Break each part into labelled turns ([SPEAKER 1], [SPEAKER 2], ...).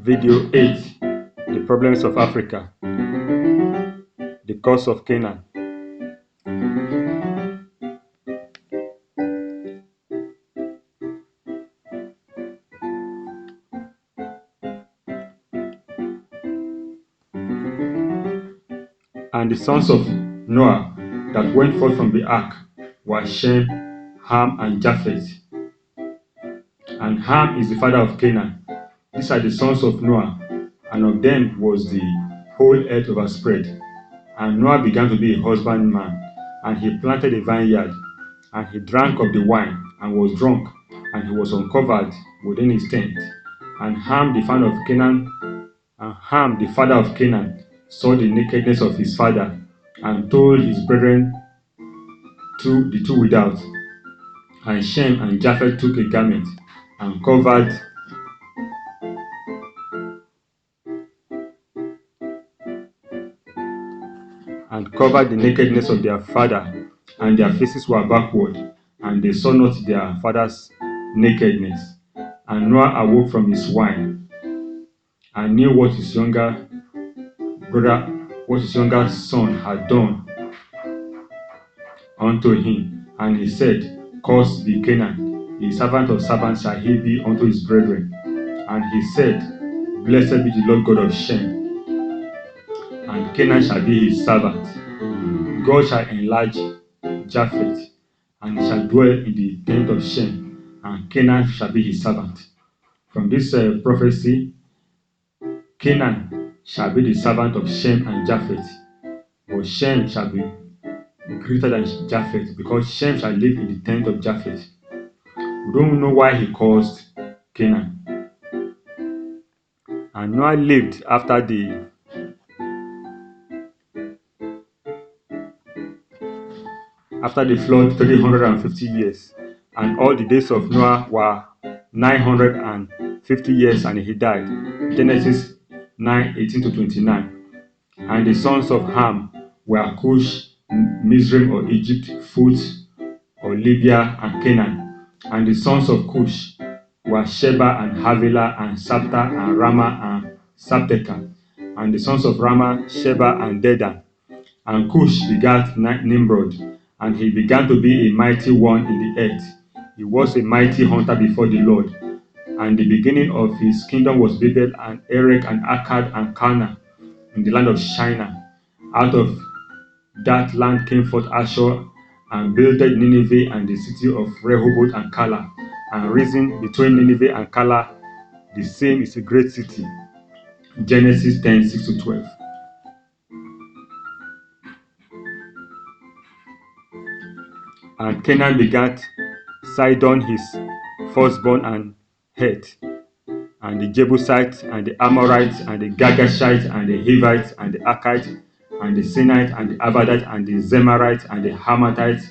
[SPEAKER 1] Video 8. The Problems of Africa. The Curse of Canaan. And the sons of Noah that went forth from the ark were Shem, Ham, and Japheth. And Ham is the father of Canaan. These are the sons of Noah, and of them was the whole earth overspread. And Noah began to be a husbandman, and he planted a vineyard, and he drank of the wine, and was drunk, and he was uncovered within his tent. And Ham, the father of Canaan, saw the nakedness of his father, and told his brethren the two without. And Shem and Japheth took a garment, and covered the nakedness of their father, and their faces were backward, and they saw not their father's nakedness. And Noah awoke from his wine, and knew what his younger son had done unto him. And he said, Cursed be Canaan, a servant of servants shall he be unto his brethren. And he said, Blessed be the Lord God of Shem, and Canaan shall be his servant. God shall enlarge Japheth, and he shall dwell in the tent of Shem, and Canaan shall be his servant. From this prophecy, Canaan shall be the servant of Shem and Japheth, but Shem shall be greater than Japheth, because Shem shall live in the tent of Japheth. We don't know why he caused Canaan. And Noah lived after the flood 350 years, and all the days of Noah were 950 years, and he died. Genesis 9:18-29. And the sons of Ham were Cush, Mizraim or Egypt, Phut or Libya, and Canaan. And the sons of Cush were Sheba and Havilah and Sabta and Ramah and Sabteka. And the sons of Ramah, Sheba and Dedan. And Cush begat Nimrod, and he began to be a mighty one in the earth. He was a mighty hunter before the Lord. And the beginning of his kingdom was Babel and Erech and Akkad and Calneh in the land of Shinar. Out of that land came forth Ashur, and builded Nineveh and the city of Rehoboth and Calah. And reason between Nineveh and Calah, the same is a great city. Genesis 10:6-12. And Canaan begat Sidon his firstborn, and Heth, and the Jebusites, and the Amorites, and the Girgashites, and the Hivites, and the Arkites, and the Sinites, and the Arvadites, and the Zemarites, and the Hamathites.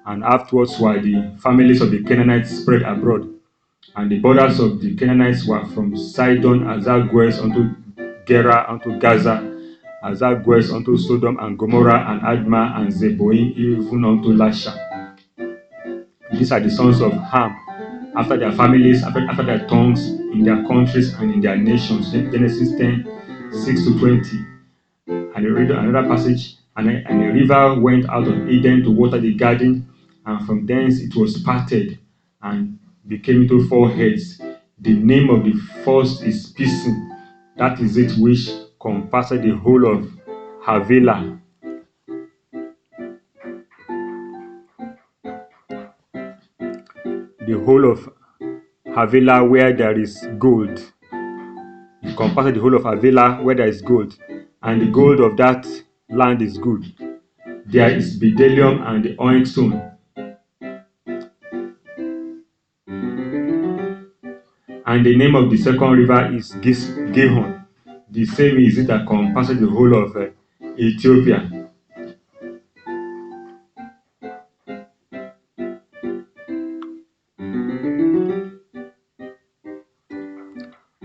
[SPEAKER 1] And afterwards were the families of the Canaanites spread abroad. And the borders of the Canaanites were from Sidon, as thou goest unto Gerar, unto Gaza, as thou goest unto Sodom and Gomorrah, and Admah, and Zeboim, even unto Lasha. These are the sons of Ham, after their families, after their tongues, in their countries, and in their nations. Genesis 10:6-20. And I read another passage. And a river went out of Eden to water the garden, and from thence it was parted, and became into 4 heads. The name of the first is Pison. That is it which compassed the whole of Havilah. The whole of Havilah where there is gold. It compasses the whole of Havilah where there is gold, and the gold of that land is good. There is bdellium and the onyx stone. And the name of the second river is Gihon. The same is it that compasses the whole of Ethiopia.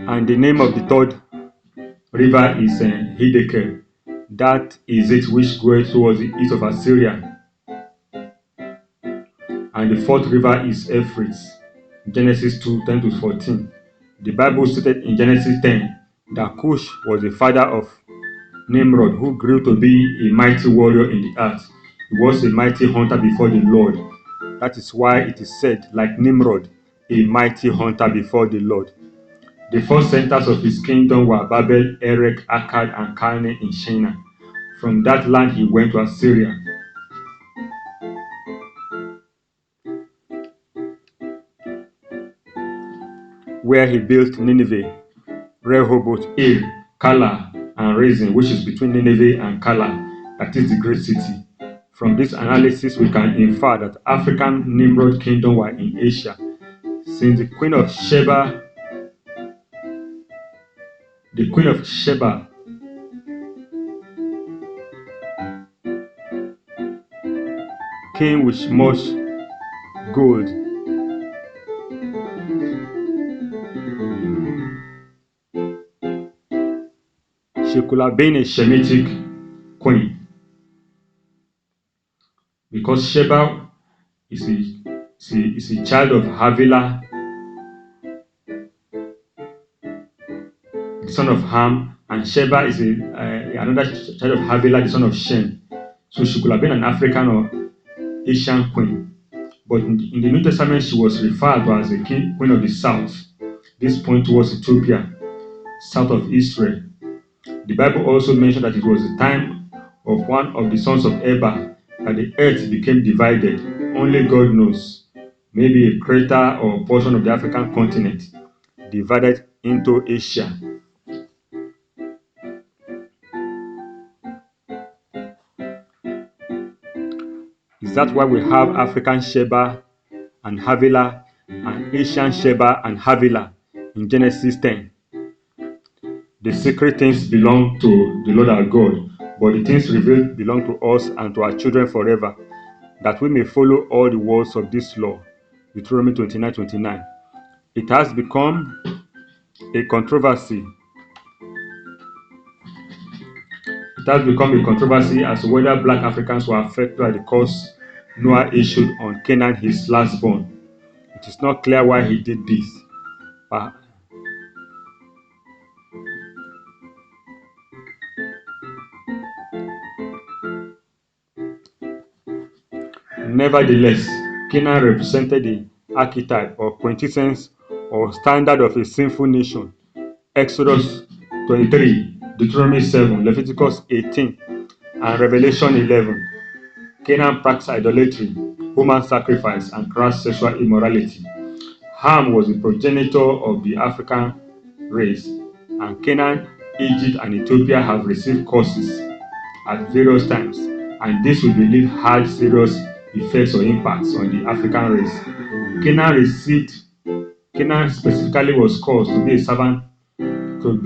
[SPEAKER 1] And the name of the third river is Hiddekel. That is it which goeth towards the east of Assyria. And the fourth river is Euphrates. Genesis 2:10-14. The Bible stated in Genesis 10 that Cush was the father of Nimrod, who grew to be a mighty warrior in the earth. He was a mighty hunter before the Lord. That is why it is said, like Nimrod, a mighty hunter before the Lord. The first centers of his kingdom were Babel, Erech, Akkad, and Calneh in Shinar. From that land he went to Assyria. Where he built Nineveh, Rehoboth, Ir, Calah, and Resen, which is between Nineveh and Calah, that is the great city. From this analysis, we can infer that African Nimrod kingdom were in Asia, since the Queen of Sheba came with much gold. She could have been a Shemitic queen, because Sheba is a child of Havilah, the son of Ham, and Sheba is another child of Havilah, the son of Shem. So she could have been an African or Asian queen. But in the New Testament, she was referred to as a queen of the south. This point towards Ethiopia, south of Israel. The Bible also mentioned that it was the time of one of the sons of Eber that the earth became divided. Only God knows. Maybe a crater or portion of the African continent divided into Asia. Is that why we have African Sheba and Havilah and Asian Sheba and Havilah in Genesis 10? The secret things belong to the Lord our God, but the things revealed belong to us and to our children forever, that we may follow all the words of this law. Deuteronomy 29:29. It has become a controversy. It has become a controversy as to whether black Africans were affected by the curse Noah issued on Canaan, his lastborn. It is not clear why he did this. Nevertheless, Canaan represented the archetype or quintessence or standard of a sinful nation. Exodus 23, Deuteronomy 7, Leviticus 18, and Revelation 11. Canaan practiced idolatry, human sacrifice, and crass sexual immorality. Ham was the progenitor of the African race, and Canaan, Egypt, and Ethiopia have received curses at various times, and this we believe had serious effects or impacts on the African race. Canaan specifically was caused to be a servant to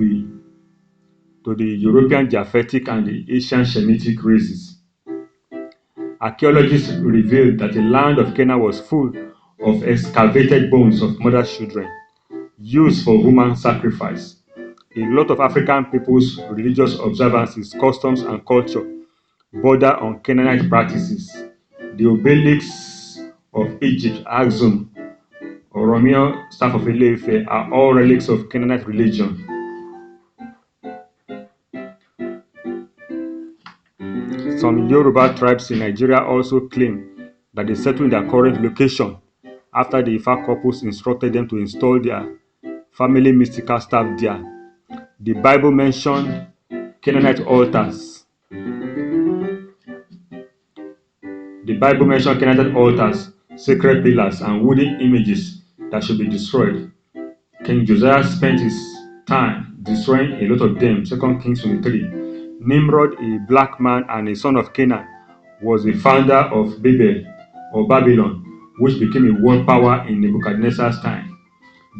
[SPEAKER 1] the European Japhetic and the Asian Shemitic races. Archaeologists revealed that the land of Canaan was full of excavated bones of murdered children used for human sacrifice. A lot of African people's religious observances, customs, and culture border on Canaanite practices. The obelisks of Egypt, Axum, Romeo, staff of Ile-Ife are all relics of Canaanite religion. Some Yoruba tribes in Nigeria also claim that they settled in their current location after the Ifa couples instructed them to install their family mystical staff there. The Bible mentioned Canaanite altars. Sacred pillars, and wooden images that should be destroyed. King Josiah spent his time destroying a lot of them. 2 Kings 23. Nimrod, a black man and a son of Canaan, was the founder of Babylon, which became a world power in Nebuchadnezzar's time.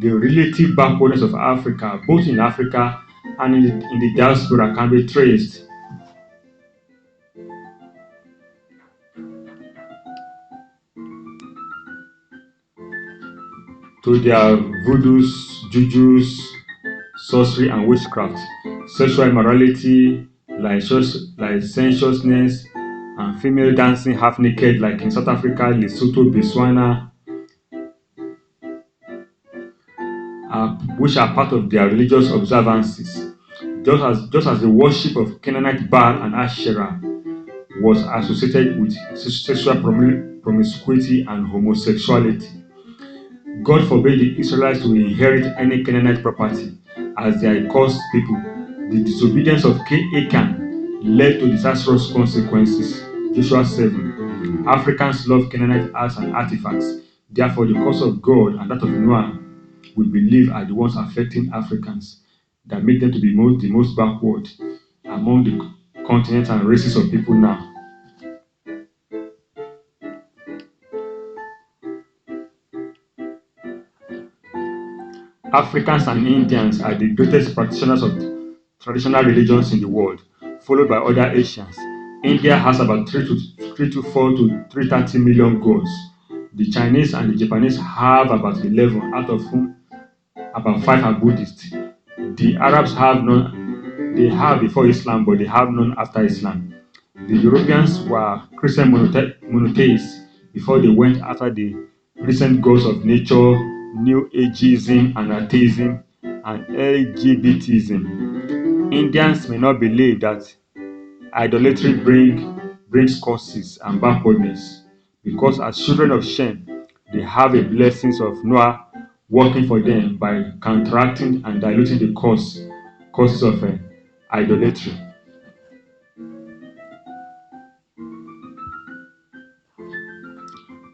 [SPEAKER 1] The relative backwardness of Africa, both in Africa and in the diaspora, can be traced to their voodoos, jujus, sorcery, and witchcraft, sexual immorality, licentiousness, and female dancing half naked, like in South Africa, Lesotho, Botswana, which are part of their religious observances, just as the worship of Canaanite Baal and Asherah was associated with sexual promiscuity and homosexuality. God forbade the Israelites to inherit any Canaanite property as their cursed people. The disobedience of Achan led to disastrous consequences. Joshua 7. Africans love Canaanite arts and artifacts. Therefore, the curse of God and that of Noah, we believe, are the ones affecting Africans that make them to be the most backward among the continents and races of people now. Africans and Indians are the greatest practitioners of traditional religions in the world, followed by other Asians. India has about 3 to 4 to 330 million gods. The Chinese and the Japanese have about 11, out of whom about 5 are Buddhist. The Arabs have none, they have before Islam, but they have none after Islam. The Europeans were Christian monotheists before they went after the recent gods of nature, New Ageism and atheism, and LGBTism. Indians may not believe that idolatry brings curses and backwardness, because as children of Shem, they have a blessings of Noah working for them by counteracting and diluting the causes of idolatry.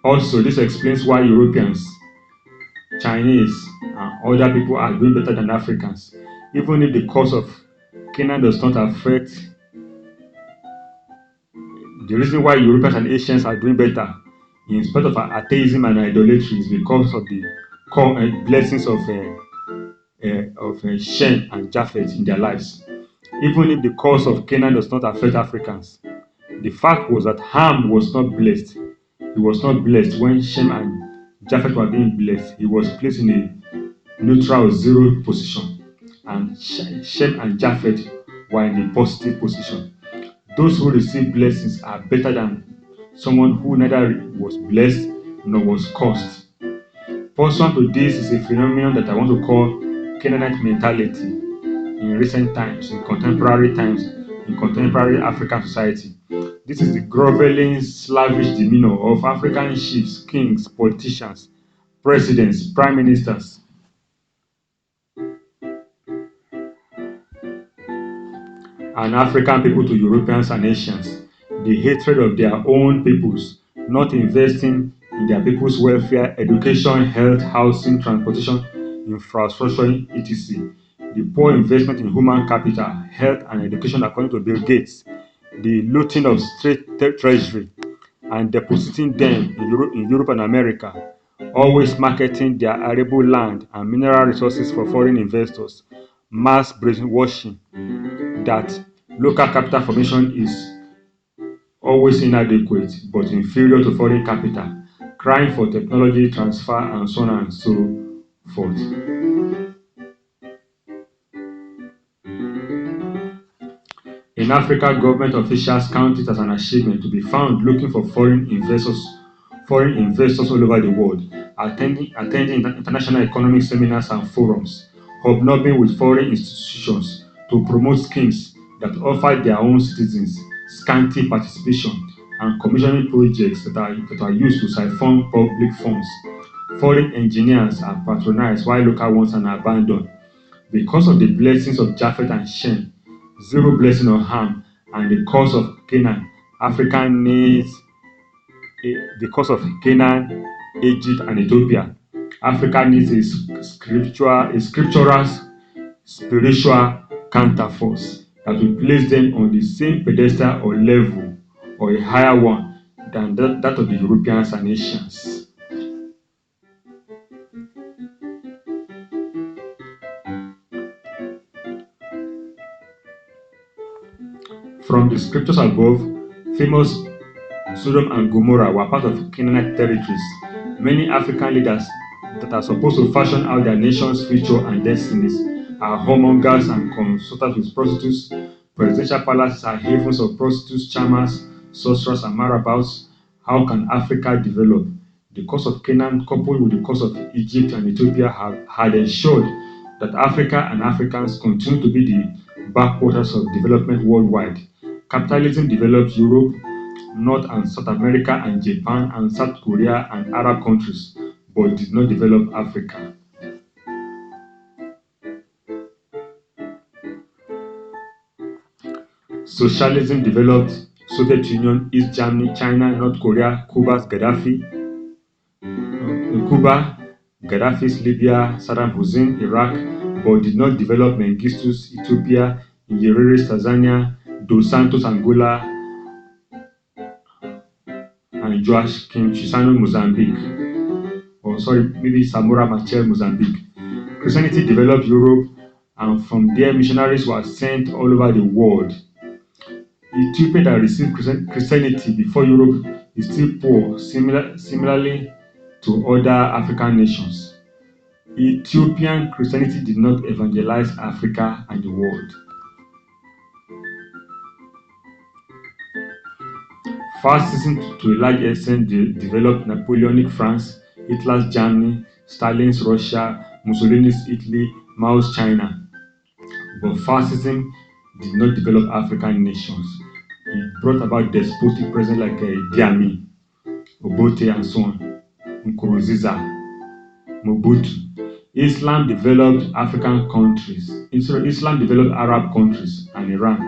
[SPEAKER 1] Also, this explains why Europeans, Chinese, and other people are doing better than Africans, even if the cause of Canaan does not affect. The reason why Europeans and Asians are doing better in spite of atheism and idolatry is because of the blessings of Shem and Japheth in their lives. Even if the cause of Canaan does not affect Africans, the fact was that Ham was not blessed. He was not blessed when Shem and Japheth were being blessed. He was placed in a neutral zero position, and Shem and Japheth were in a positive position. Those who receive blessings are better than someone who neither was blessed nor was cursed. Pursuant to this is a phenomenon that I want to call Canaanite mentality in recent times, in contemporary African society. This is the groveling, slavish demeanor of African chiefs, kings, politicians, presidents, prime ministers, and African people to Europeans and Asians. The hatred of their own peoples, not investing in their people's welfare, education, health, housing, transportation, infrastructure, etc. The poor investment in human capital, health, and education, according to Bill Gates. The looting of state treasury and depositing them in Europe and America, always marketing their arable land and mineral resources for foreign investors, mass brainwashing that local capital formation is always inadequate but inferior to foreign capital, crying for technology transfer, and so on and so forth. In Africa, government officials count it as an achievement to be found looking for foreign investors all over the world, attending international economic seminars and forums, hobnobbing with foreign institutions to promote schemes that offer their own citizens scanty participation, and commissioning projects that are used to siphon public funds. Foreign engineers are patronized while local ones are abandoned. Because of the blessings of Japheth and Shem, zero blessing on Ham, and the curse of Canaan, African needs the curse of Canaan, Egypt, and Ethiopia. Africa needs a scriptural, spiritual counterforce that will place them on the same pedestal or level, or a higher one than that of the Europeans and Asians. From the scriptures above, famous Sodom and Gomorrah were part of Canaanite territories. Many African leaders that are supposed to fashion out their nation's future and destinies are whoremongers and consorters with prostitutes. Presidential palaces are havens of prostitutes, charmers, sorcerers, and marabouts. How can Africa develop? The cause of Canaan, coupled with the cause of Egypt and Ethiopia, had ensured that Africa and Africans continue to be the backwaters of development worldwide. Capitalism developed Europe, North and South America, and Japan, and South Korea, and Arab countries, but did not develop Africa. Socialism developed Soviet Union, East Germany, China, North Korea, Gaddafi's Libya, Saddam Hussein, Iraq, but did not develop Mengistu's Ethiopia, Nyerere Tanzania, Dos Santos Angola, and Joash Kim Chissano Mozambique. Or sorry, maybe Samora Machel Mozambique. Christianity developed Europe, and from there missionaries were sent all over the world. Ethiopia that received Christianity before Europe is still poor, similarly to other African nations. Ethiopian Christianity did not evangelize Africa and the world. Fascism, to a large extent, developed Napoleonic France, Hitler's Germany, Stalin's Russia, Mussolini's Italy, Mao's China. But fascism did not develop African nations. It brought about despotic presidents like Idi Amin, Obote, and so on, Nkurunziza, Mobutu. Islam developed African countries. Islam developed Arab countries and Iran,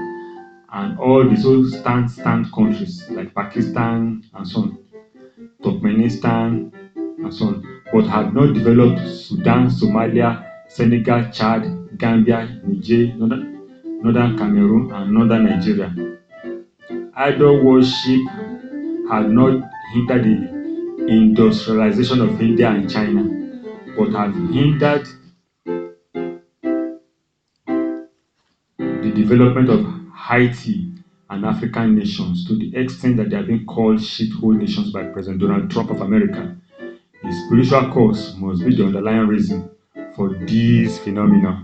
[SPEAKER 1] and all the stand countries like Pakistan and so on, Turkmenistan and so on, but had not developed Sudan, Somalia, Senegal, Chad, Gambia, Niger, Northern Cameroon, and Northern Nigeria. Idol worship had not hindered the industrialization of India and China, but have hindered the development of Haiti and African nations to the extent that they are being called shithole nations by President Donald Trump of America. The spiritual cause must be the underlying reason for these phenomena.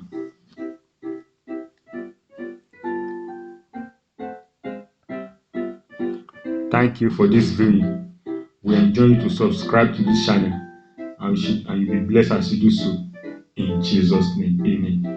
[SPEAKER 1] Thank you for this viewing. We enjoy you to subscribe to this channel, and you'll be blessed as you do so. In Jesus' name, amen.